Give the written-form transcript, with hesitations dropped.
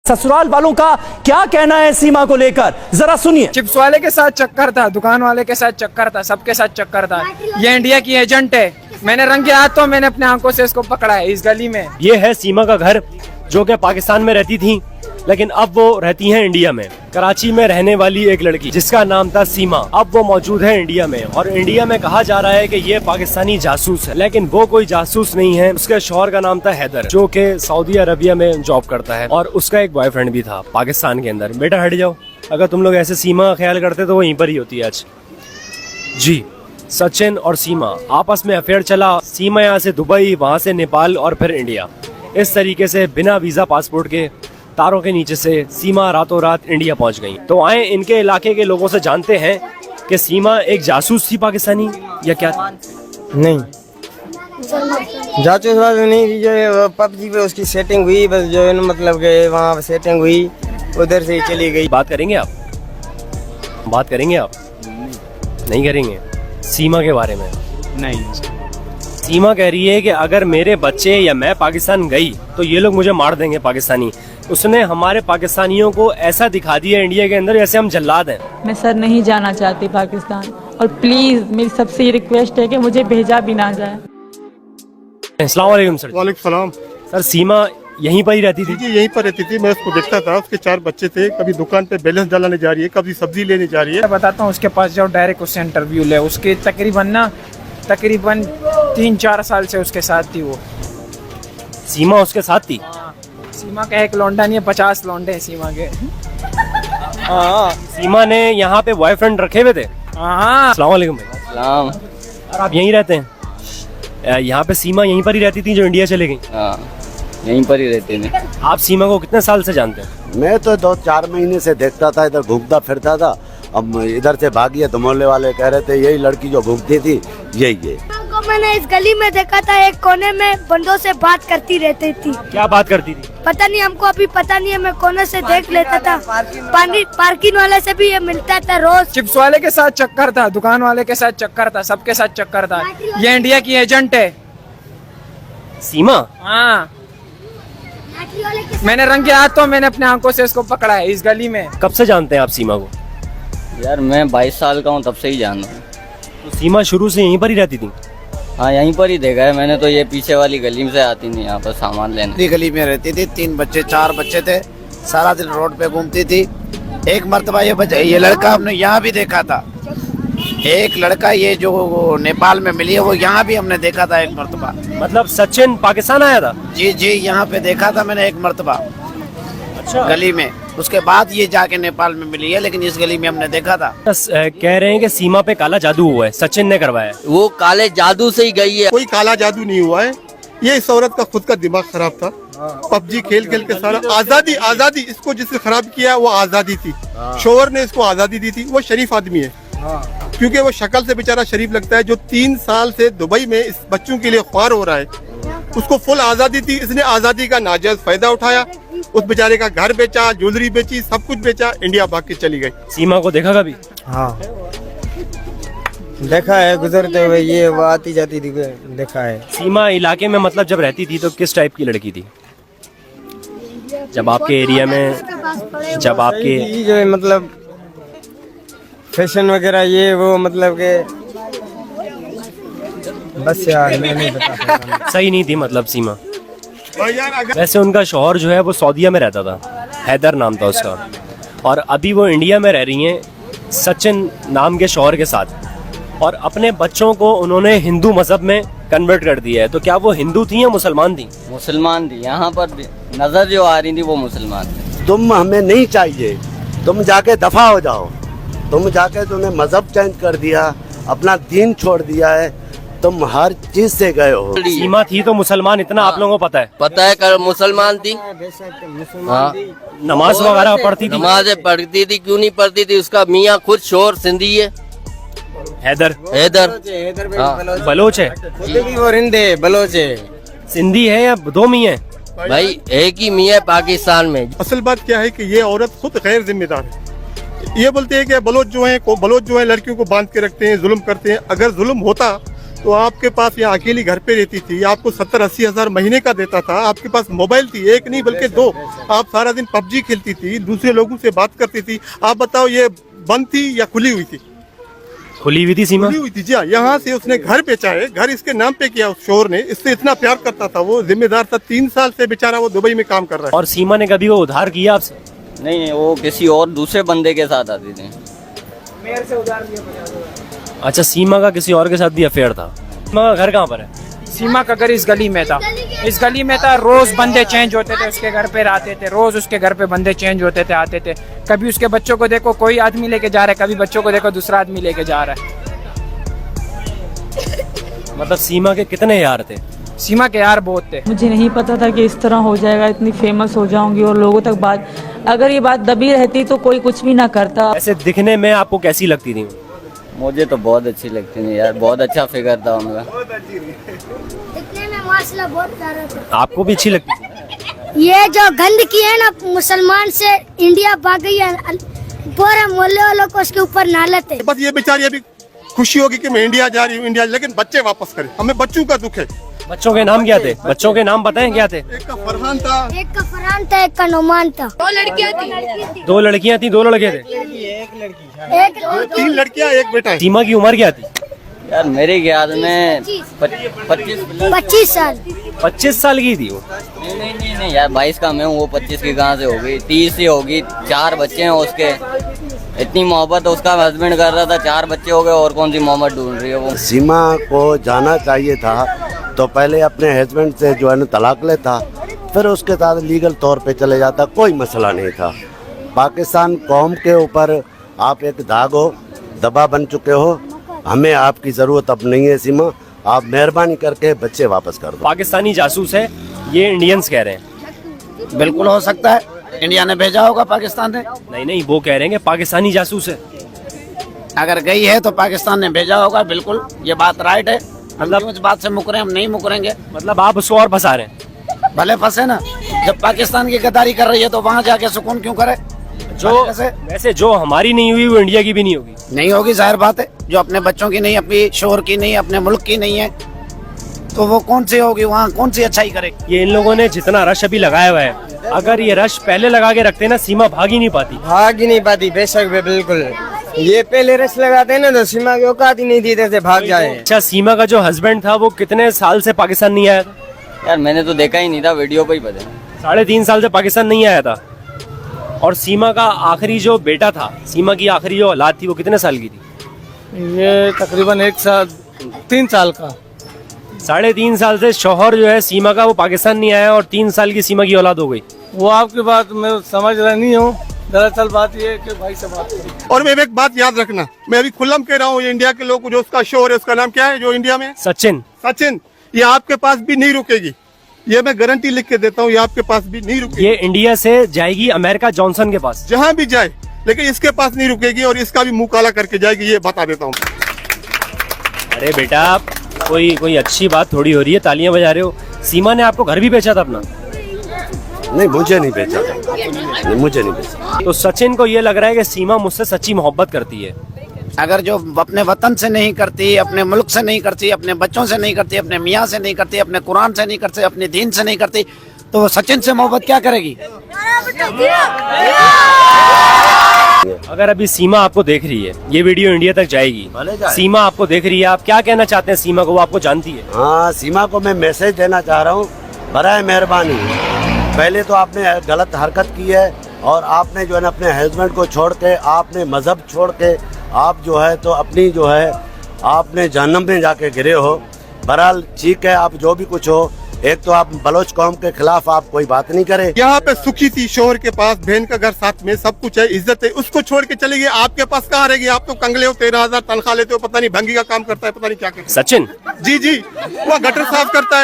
ससुराल वालों का क्या कहना है सीमा को लेकर, जरा सुनिए। चिप्स वाले के साथ चक्कर था, दुकान वाले के साथ चक्कर था, सबके साथ चक्कर था। ये इंडिया की एजेंट है। मैंने रंगे हाथों मैंने अपने आंखों से इसको पकड़ा है इस गली में। ये है सीमा का घर, जो कि पाकिस्तान में रहती थी, लेकिन अब वो रहती हैं इंडिया में। कराची में रहने वाली एक लड़की जिसका नाम था सीमा, अब वो मौजूद है इंडिया में। और इंडिया में कहा जा रहा है कि ये पाकिस्तानी जासूस है, लेकिन वो कोई जासूस नहीं है। उसके शौहर का नाम था हैदर, जो कि सऊदी अरबिया में जॉब करता है, और उसका एक बॉयफ्रेंड भी था पाकिस्तान के अंदर। बेटा हट जाओ, अगर तुम लोग ऐसे सीमा का ख्याल करते तो वो यहीं पर ही होती है आज। जी, सचिन और सीमा आपस में अफेयर चला। सीमा यहाँ से दुबई, वहाँ से नेपाल और फिर इंडिया। इस तरीके से बिना वीजा पासपोर्ट के तारों के नीचे से सीमा रातों रात इंडिया पहुंच गई। तो आए इनके इलाके के लोगों से जानते हैं कि सीमा एक जासूस थी पाकिस्तानी या क्या थी? नहीं, जासूस वासूस नहीं थी। जो पबजी पे उसकी सेटिंग हुई, बस जो है ना, मतलब कि वहाँ सेटिंग हुई, उधर से ही चली गई। बात करेंगे आप? बात करेंगे आप? नहीं करेंगे सीमा के बारे में? नहीं, सीमा कह रही है कि अगर मेरे बच्चे या मैं पाकिस्तान गई तो ये लोग मुझे मार देंगे पाकिस्तानी। उसने हमारे पाकिस्तानियों को ऐसा दिखा दिया इंडिया के अंदर जैसे हम जल्लाद हैं। मैं सर नहीं जाना चाहती पाकिस्तान, और प्लीज मेरी सबसे रिक्वेस्ट है कि मुझे भेजा भी ना जाए। अस्सलाम वालेकुम सर। वालेकुम सलाम। सर सीमा यहीं पर ही रहती थी? जी यहीं पर रहती थी, मैं उसको देखता था। उसके 4 बच्चे थे, कभी दुकान पे बैलेंस डालने जा रही है, कभी सब्जी लेने जा रही है। मैं बताता हूँ, उसके पास जाओ, डायरेक्ट उससे इंटरव्यू ले। उसके तकरीबन 3-4 साल से उसके साथ थी वो। सीमा उसके साथ थी? सीमा का एक लौंडा नहीं है, 50 लौंडे हैं सीमा के। हाँ, सीमा ने यहाँ पे बॉयफ्रेंड रखे हुए थे? हाँ। अस्सलाम वालेकुम भाई। सलाम। और आप यहीं रहते हैं? यहाँ पे सीमा यहीं पर ही रहती थी जो इंडिया चले गई? हाँ, यहीं पर ही रहते हैं। आप सीमा को कितने साल से जानते हैं? मैं तो 2-4 महीने से देखता था, इधर घूमता फिरता था। अब इधर से भागी है तो मोहल्ले वाले कह रहे थे यही लड़की जो घूमती थी यही है। को मैंने इस गली में देखा था, एक कोने में बंदों से बात करती रहती थी। क्या बात करती थी? पता नहीं, हमको अभी पता नहीं है। मैं कोने से देख लेता था। पार्किंग वाले से भी ये मिलता था रोज। चिप्स वाले के साथ चक्कर था, दुकान वाले के साथ चक्कर था, सबके साथ चक्कर था। ये इंडिया की एजेंट है। सीमा? हाँ, मैंने रंगे हाथों मैंने अपने आंखों से इसको पकड़ा है इस गली में। कब से जानते हैं आप सीमा को? यार मैं 22 साल का हूँ, तब से ही जान रहा हूँ। तो सीमा शुरू से यहीं पर ही रहती थी? हाँ, यहीं पर ही देखा है मैंने तो। ये पीछे वाली गली से आती नहीं यहाँ पर सामान लेने। गली में रहती थी, 3 बच्चे 4 बच्चे थे, सारा दिन रोड पे घूमती थी। एक मर्तबा ये लड़का हमने यहाँ भी देखा था। एक लड़का ये जो नेपाल में मिली है वो यहाँ भी हमने देखा था एक मर्तबा। मतलब सचिन पाकिस्तान आया था? जी, यहाँ पे देखा था मैंने एक मर्तबा। अच्छा। गली में। उसके बाद ये जाके नेपाल में मिली है, लेकिन इस गली में हमने देखा था। कह रहे हैं कि सीमा पे काला जादू हुआ है, सचिन ने करवाया। वो काले जादू से ही गई है। कोई काला जादू नहीं हुआ है, ये इस औरत का खुद का दिमाग खराब था। पबजी खेल खेल के सारा आजादी इसको जिसने खराब किया वो आजादी थी। शोहर ने इसको आजादी दी थी। वो शरीफ आदमी है, क्योंकि वो शक्ल से बेचारा शरीफ लगता है। जो 3 साल से दुबई में इस बच्चों के लिए ख्वार हो रहा है, उसको फुल आजादी थी। इसने आजादी का नाजायज फायदा उठाया। उस बेचारे का घर बेचा, ज्वेलरी बेची, सब कुछ बेचा, इंडिया भाग के चली गई। सीमा को देखा कभी? हाँ, देखा है, गुजरते हुए ये वो आती जाती थी, देखा है। सीमा इलाके में मतलब जब रहती थी तो किस टाइप की लड़की थी? जब आपके एरिया में, जब आपके ये जो है मतलब फैशन वगैरह ये वो, मतलब के बस यार मैं नहीं बता सकता। सही नहीं थी मतलब सीमा। वैसे उनका शौहर जो है वो सऊदीया में रहता था, हैदर नाम था उसका, और अभी वो इंडिया में रह रही हैं सचिन नाम के शौहर के साथ। और अपने बच्चों को उन्होंने हिंदू मजहब में कन्वर्ट कर दिया है। तो क्या वो हिंदू थी या मुसलमान थी? मुसलमान थी। यहाँ पर नजर जो आ रही थी वो मुसलमान थी। तुम हमें नहीं चाहिए, तुम जाके दफा हो जाओ। तुम जाके तुमने मजहब चेंज कर दिया, अपना दीन छोड़ दिया है, तुम हर चीज से गए हो। सीमा थी तो मुसलमान, इतना आप लोगों को पता है? पता है, कर मुसलमान थी। हाँ, नमाज वगैरह पढ़ती थी? नमाजें पढ़ती थी, क्यों नहीं पढ़ती थी? उसका मियाँ खुद शोर सिंधी है, हैदर। बलोच है? वो रिंदे बलोच है। सिंधी है या 2 मियाँ? भाई एक ही मियाँ पाकिस्तान में। असल बात क्या है कि ये औरत खुद गैर जिम्मेदार है। ये बोलते हैं कि बलोच जो है लड़कियों को बांध के रखते हैं, जुल्म करते हैं। अगर जुल्म होता तो आपके पास यहाँ अकेली घर पे रहती थी, आपको 70-80 हजार महीने का देता था, आपके पास मोबाइल थी, एक नहीं बल्कि दो, आप सारा दिन पबजी खेलती थी, दूसरे लोगों से बात करती थी। आप बताओ ये बंद थी या खुली हुई थी? खुली हुई थी सीमा। खुली हुई थी जी हाँ। यहाँ से उसने घर बेचा है, घर इसके नाम पे किया उस शोहर ने, इससे इतना प्यार करता था, वो जिम्मेदार था। 3 साल से बेचारा वो दुबई में काम कर रहा है। और सीमा ने कभी वो उधार किया आपसे? नहीं, वो किसी और दूसरे बंदे के साथ आती थी। मेरे से उधार लिया 50,000। अच्छा, सीमा का किसी और के साथ भी अफेयर था। सीमा का घर कहाँ पर है? सीमा का घर इस गली में था, इस गली में था। रोज बंदे चेंज होते थे, उसके घर पे आते थे, रोज उसके घर पे बंदे चेंज होते थे, आते थे। कभी उसके बच्चों को देखो कोई आदमी लेके जा रहा है, कभी बच्चों को देखो दूसरा आदमी लेके जा रहा है। मतलब सीमा के कितने यार थे? सीमा के यार बहुत थे। मुझे नहीं पता था कि इस तरह हो जाएगा, इतनी फेमस हो जाऊंगी और लोगों तक बात, अगर ये बात दबी रहती तो कोई कुछ भी ना करता। ऐसे दिखने में आपको कैसी लगती थी? मुझे तो बहुत अच्छी लगती थी यार, बहुत अच्छा फिगर था उनका। दिखने में माशाल्लाह बहुत प्यारा था। आपको भी अच्छी लगती थी? ये जो गंद की है ना, मुसलमान से इंडिया भाग गई है, पूरे मोहल्ले वालों को उसके ऊपर नालत है। बस ये बेचारी अभी खुशी होगी कि मैं इंडिया जा रही हूँ, इंडिया, लेकिन बच्चे वापस करें, हमें बच्चों का दुख है। बच्चों के नाम क्या थे? बच्चों के नाम बताएं क्या थे? एक का फरहान था, एक का फरहान था, एक का नुमान था। 2 लड़कियां थी, 2 लड़कियां थी, 2 लड़के थे। एक 3 लड़कियां, एक बेटा है। सीमा की उम्र क्या थी? यार मेरे ख्याल में 25 साल। 25 साल की थी वो। नहीं यार, 22 का मैं हूँ, वो 25 की कहाँ से होगी? 30 ही होगी। 4 बच्चे हैं उसके, इतनी मोहब्बत उसका हस्बैंड कर रहा था, 4 बच्चे हो गए, और कौन सी मोहब्बत ढूंढ रही है वो? सीमा को जाना चाहिए था तो पहले अपने हस्बैंड से जो है ना तलाक लेता, फिर उसके साथ लीगल तौर पे चले जाता, कोई मसला नहीं था। पाकिस्तान कौम के ऊपर आप एक दाग हो, दबा बन चुके हो, हमें आपकी ज़रूरत अब नहीं है सीमा, आप मेहरबानी करके बच्चे वापस कर दो। पाकिस्तानी जासूस है ये इंडियंस कह रहे हैं। बिल्कुल हो सकता है, इंडिया ने भेजा होगा पाकिस्तान ने। नहीं, वो कह रहे हैं कि पाकिस्तानी जासूस है। अगर गई है तो पाकिस्तान ने भेजा होगा, बिल्कुल ये बात राइट है। मतलब उस बात से मुकरे हम नहीं मुकरेंगे। मतलब आप उसको और फंसा रहे हैं? भले फंसे ना, जब पाकिस्तान की गद्दारी कर रही है तो वहाँ जाके सुकून क्यों करे? जो वैसे जो हमारी नहीं हुई वो इंडिया की भी नहीं होगी। नहीं होगी, जाहिर बात है। जो अपने बच्चों की नहीं, अपनी शोहर की नहीं, अपने मुल्क की नहीं है, तो वो कौन सी होगी? वहाँ कौन सी अच्छाई करेगी? ये इन लोगों ने जितना रश अभी लगाया हुआ है, अगर ये रश पहले लगा के रखते ना, सीमा भाग ही नहीं पाती। भाग ही नहीं पाती, बेशक बिल्कुल। ये पहले रश लगाते ना तो सीमा की औकात ही नहीं देते थे भाग जाए। अच्छा, सीमा का जो हस्बैंड था वो कितने साल से पाकिस्तान नहीं आया था? यार मैंने तो देखा ही नहीं था, वीडियो पे ही पता। 3.5 साल से पाकिस्तान नहीं आया था। और सीमा का आखिरी जो बेटा था, सीमा की आखिरी जो औलाद थी, वो कितने साल की थी? ये तकरीबन 3 साल का। 3.5 साल से शौहर जो है सीमा का वो पाकिस्तान नहीं आया और 3 साल की सीमा की औलाद हो गई। वो आपकी बात मैं समझ रहा नहीं हूँ, दरअसल बात ये है कि भाई से बात करी। और मैं एक बात याद रखना, मैं अभी खुल्लम कह रहा हूँ, ये इंडिया के लोग, जो उसका शोहर है उसका नाम क्या है जो इंडिया में? सचिन। ये आपके पास भी नहीं रुकेगी, ये मैं गारंटी लिख के देता हूँ, ये आपके पास भी नहीं रुकेगी। ये इंडिया से जाएगी अमेरिका जॉनसन के पास, जहाँ भी जाए, लेकिन इसके पास नहीं रुकेगी और इसका भी मुंह काला करके जाएगी, ये बता देता हूँ। अरे बेटा, कोई अच्छी बात थोड़ी हो रही है, तालियां बजा रहे हो। सीमा ने आपको घर भी बेचा था अपना? नहीं, मुझे नहीं बेचा था, नहीं, मुझे नहीं बेचा। तो सचिन को ये लग रहा है कि सीमा मुझसे सच्ची मोहब्बत करती है। अगर जो अपने वतन से नहीं करती, अपने मुल्क से नहीं करती, अपने बच्चों से नहीं करती, अपने मियाँ से नहीं करती, अपने कुरान से नहीं करती, अपने दीन से नहीं करती, तो वो सचिन से मोहब्बत क्या करेगी? अगर अभी सीमा आपको देख रही है, ये वीडियो इंडिया तक जाएगी, सीमा आपको देख रही है, आप क्या कहना चाहते हैं सीमा को? वो आपको जानती है। हाँ, सीमा को मैं मैसेज देना चाह रहा हूँ, बराए मेहरबानी, पहले तो आपने गलत हरकत की है और आपने जो है ना अपने हस्बैंड को छोड़ के, आपने मजहब छोड़ के, आप जो है तो अपनी जो है आपने जहन्नम में जाके गिरे हो। बहरहाल ठीक है, आप जो भी कुछ हो, एक तो आप बलोच कौम के खिलाफ आप कोई बात नहीं करे। यहाँ पे सुखी थी, शोहर के पास बहन का घर साथ में, सब कुछ है, इज्जत है, उसको छोड़ के चली गई। आपके पास कहाँ रहेगी? आप तो कंगले हो, 13,000 तनख्वाह लेते हो, पता नहीं भंगी का काम करता है, पता नहीं क्या करता है। सचिन जी, वो गटर साफ करता है।